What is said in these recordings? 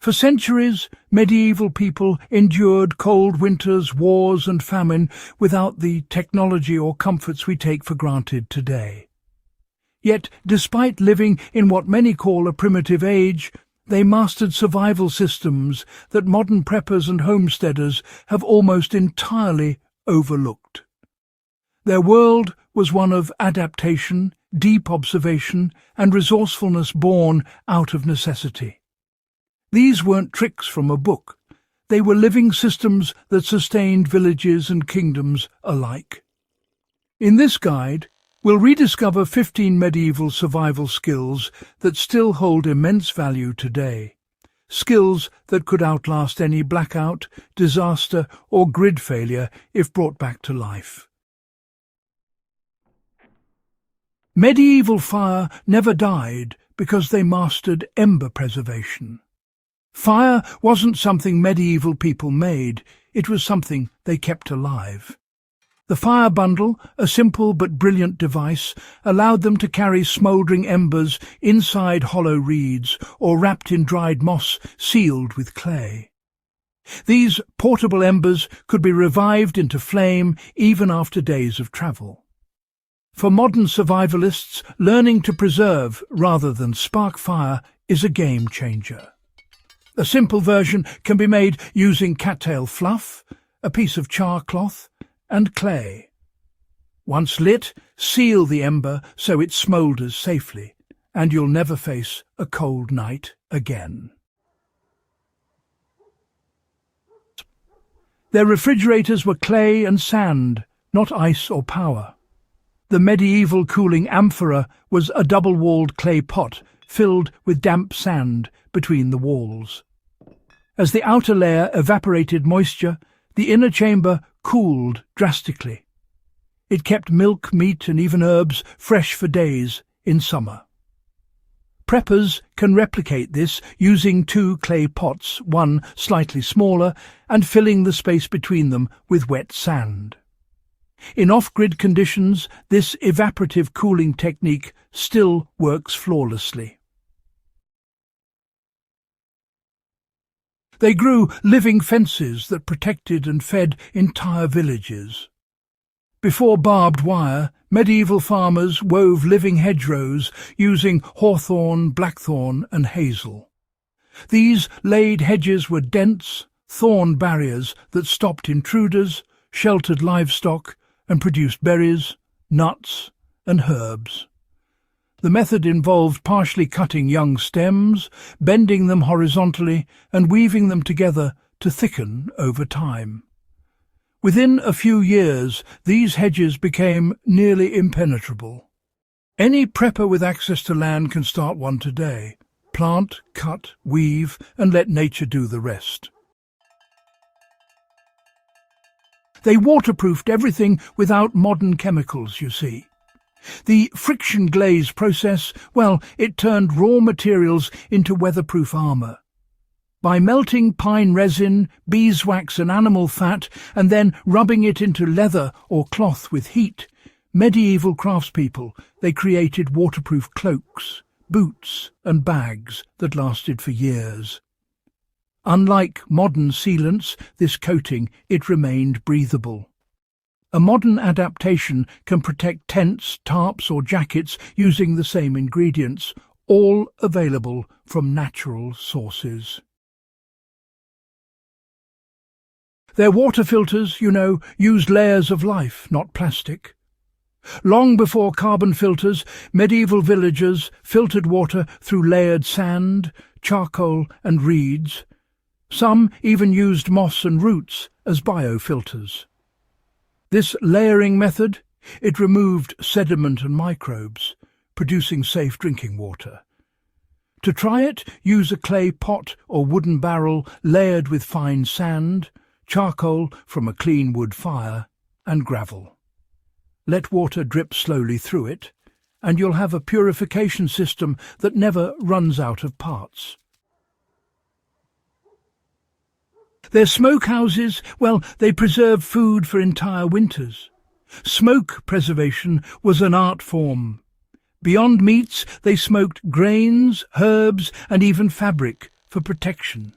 For centuries, medieval people endured cold winters, wars and famine without the technology or comforts we take for granted today. Yet, despite living in what many call a primitive age, they mastered survival systems that modern preppers and homesteaders have almost entirely overlooked. Their world was one of adaptation, deep observation, and resourcefulness born out of necessity. These weren't tricks from a book. They were living systems that sustained villages and kingdoms alike. In this guide, we'll rediscover 15 medieval survival skills that still hold immense value today. Skills that could outlast any blackout, disaster, or grid failure if brought back to life. Medieval fire never died because they mastered ember preservation. Fire wasn't something medieval people made, it was something they kept alive. The fire bundle, a simple but brilliant device, allowed them to carry smouldering embers inside hollow reeds or wrapped in dried moss sealed with clay. These portable embers could be revived into flame even after days of travel. For modern survivalists, learning to preserve rather than spark fire is a game changer. A simple version can be made using cattail fluff, a piece of char cloth, and clay. Once lit, seal the ember so it smoulders safely, and you'll never face a cold night again. Their refrigerators were clay and sand, not ice or power. The medieval cooling amphora was a double-walled clay pot filled with damp sand between the walls. As the outer layer evaporated moisture, the inner chamber cooled drastically. It kept milk, meat and even herbs fresh for days in summer. Preppers can replicate this using 2 clay pots, one slightly smaller, and filling the space between them with wet sand. In off-grid conditions, this evaporative cooling technique still works flawlessly. They grew living fences that protected and fed entire villages. Before barbed wire, medieval farmers wove living hedgerows using hawthorn, blackthorn and hazel. These laid hedges were dense, thorn barriers that stopped intruders, sheltered livestock and produced berries, nuts and herbs. The method involved partially cutting young stems, bending them horizontally and weaving them together to thicken over time. Within a few years, these hedges became nearly impenetrable. Any prepper with access to land can start one today. Plant, cut, weave, and let nature do the rest. They waterproofed everything without modern chemicals, you see. The friction glaze process, well, it turned raw materials into weatherproof armour. By melting pine resin, beeswax and animal fat, and then rubbing it into leather or cloth with heat, medieval craftspeople, they created waterproof cloaks, boots and bags that lasted for years. Unlike modern sealants, this coating, it remained breathable. A modern adaptation can protect tents, tarps or jackets using the same ingredients, all available from natural sources. Their water filters, used layers of life, not plastic. Long before carbon filters, medieval villagers filtered water through layered sand, charcoal and reeds. Some even used moss and roots as biofilters. This layering method, it removed sediment and microbes, producing safe drinking water. To try it, use a clay pot or wooden barrel layered with fine sand, charcoal from a clean wood fire, and gravel. Let water drip slowly through it, and you'll have a purification system that never runs out of parts. Their smokehouses, well, they preserved food for entire winters. Smoke preservation was an art form. Beyond meats, they smoked grains, herbs, and even fabric for protection.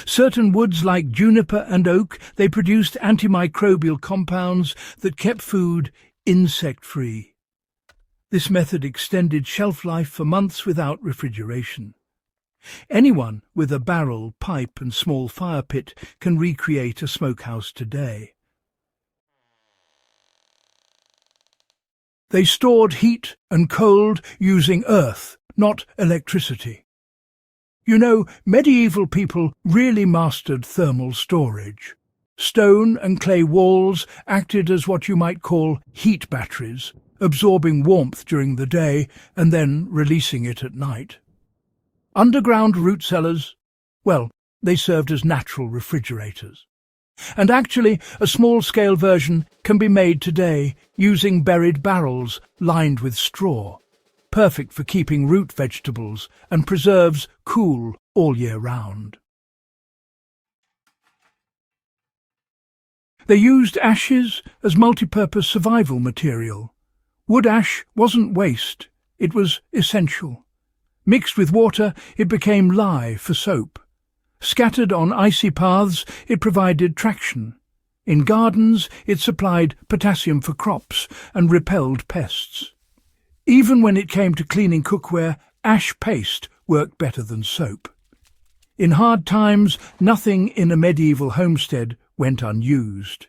Certain woods like juniper and oak, they produced antimicrobial compounds that kept food insect-free. This method extended shelf life for months without refrigeration. Anyone with a barrel, pipe and small fire pit can recreate a smokehouse today. They stored heat and cold using earth, not electricity. You know, medieval people really mastered thermal storage. Stone and clay walls acted as what you might call heat batteries, absorbing warmth during the day and then releasing it at night. Underground root cellars, well, they served as natural refrigerators. And actually, a small-scale version can be made today using buried barrels lined with straw, perfect for keeping root vegetables and preserves cool all year round. They used ashes as multipurpose survival material. Wood ash wasn't waste, it was essential. Mixed with water, it became lye for soap. Scattered on icy paths, it provided traction. In gardens, it supplied potassium for crops and repelled pests. Even when it came to cleaning cookware, ash paste worked better than soap. In hard times, nothing in a medieval homestead went unused.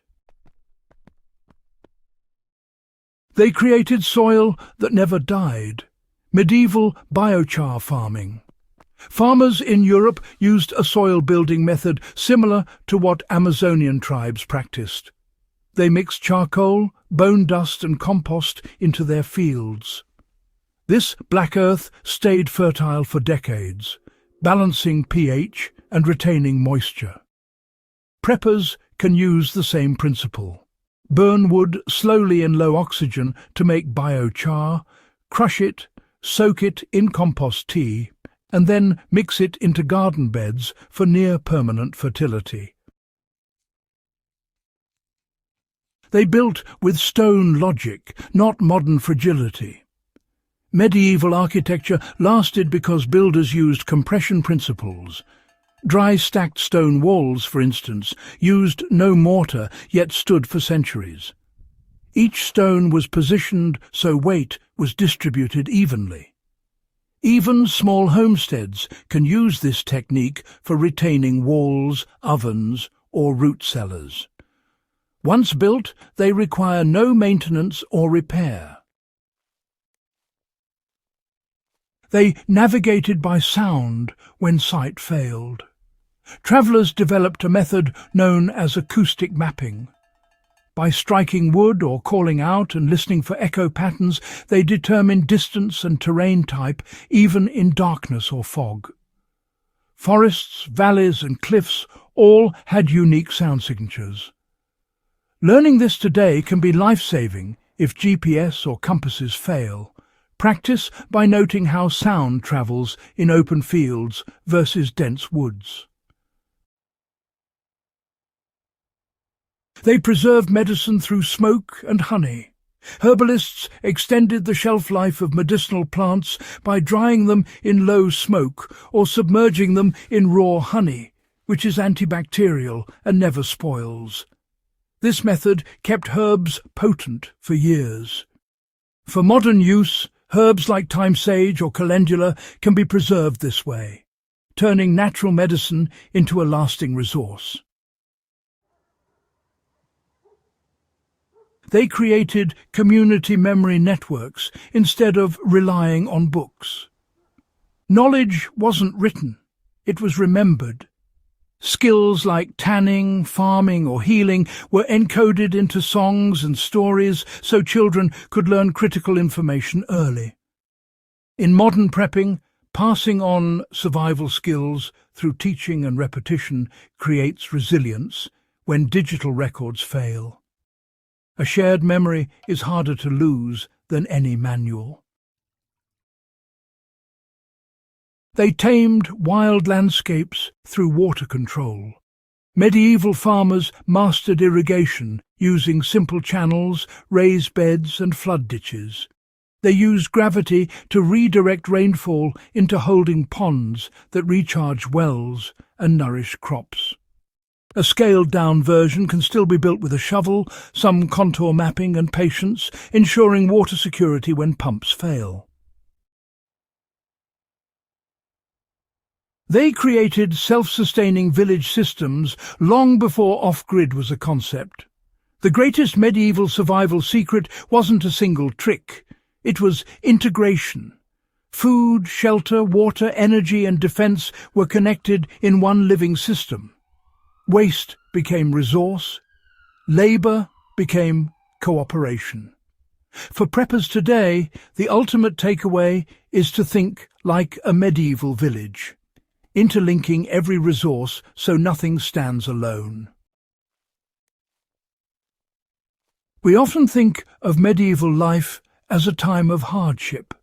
They created soil that never died. Medieval biochar farming. Farmers in Europe used a soil-building method similar to what Amazonian tribes practiced. They mixed charcoal, bone dust and compost into their fields. This black earth stayed fertile for decades, balancing pH and retaining moisture. Preppers can use the same principle. Burn wood slowly in low oxygen to make biochar, crush it, soak it in compost tea, and then mix it into garden beds for near-permanent fertility. They built with stone logic, not modern fragility. Medieval architecture lasted because builders used compression principles. Dry stacked stone walls, for instance, used no mortar yet stood for centuries. Each stone was positioned so weight was distributed evenly. Even small homesteads can use this technique for retaining walls, ovens, or root cellars. Once built, they require no maintenance or repair. They navigated by sound when sight failed. Travellers developed a method known as acoustic mapping. By striking wood or calling out and listening for echo patterns, they determined distance and terrain type even in darkness or fog. Forests, valleys and cliffs all had unique sound signatures. Learning this today can be life-saving if GPS or compasses fail. Practice by noting how sound travels in open fields versus dense woods. They preserved medicine through smoke and honey. Herbalists extended the shelf life of medicinal plants by drying them in low smoke or submerging them in raw honey, which is antibacterial and never spoils. This method kept herbs potent for years. For modern use, herbs like thyme sage or calendula can be preserved this way, turning natural medicine into a lasting resource. They created community memory networks instead of relying on books. Knowledge wasn't written, it was remembered. Skills like tanning, farming or healing were encoded into songs and stories so children could learn critical information early. In modern prepping, passing on survival skills through teaching and repetition creates resilience when digital records fail. A shared memory is harder to lose than any manual. They tamed wild landscapes through water control. Medieval farmers mastered irrigation using simple channels, raised beds and flood ditches. They used gravity to redirect rainfall into holding ponds that recharge wells and nourish crops. A scaled-down version can still be built with a shovel, some contour mapping and patience, ensuring water security when pumps fail. They created self-sustaining village systems long before off-grid was a concept. The greatest medieval survival secret wasn't a single trick. It was integration. Food, shelter, water, energy and defense were connected in one living system. Waste became resource. Labor became cooperation. For preppers today, the ultimate takeaway is to think like a medieval village, interlinking every resource so nothing stands alone. We often think of medieval life as a time of hardship,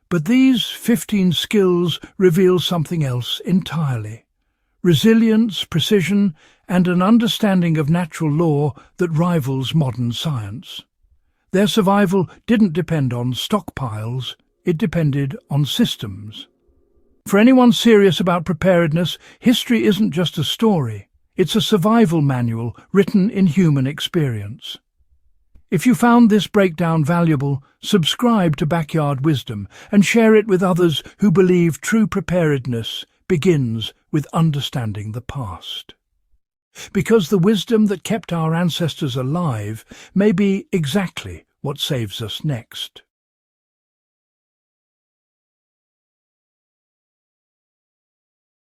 but these 15 skills reveal something else entirely. Resilience, precision, and an understanding of natural law that rivals modern science. Their survival didn't depend on stockpiles, it depended on systems. For anyone serious about preparedness, history isn't just a story, it's a survival manual written in human experience. If you found this breakdown valuable, subscribe to Backyard Wisdom and share it with others who believe true preparedness begins with understanding the past. Because the wisdom that kept our ancestors alive may be exactly what saves us next.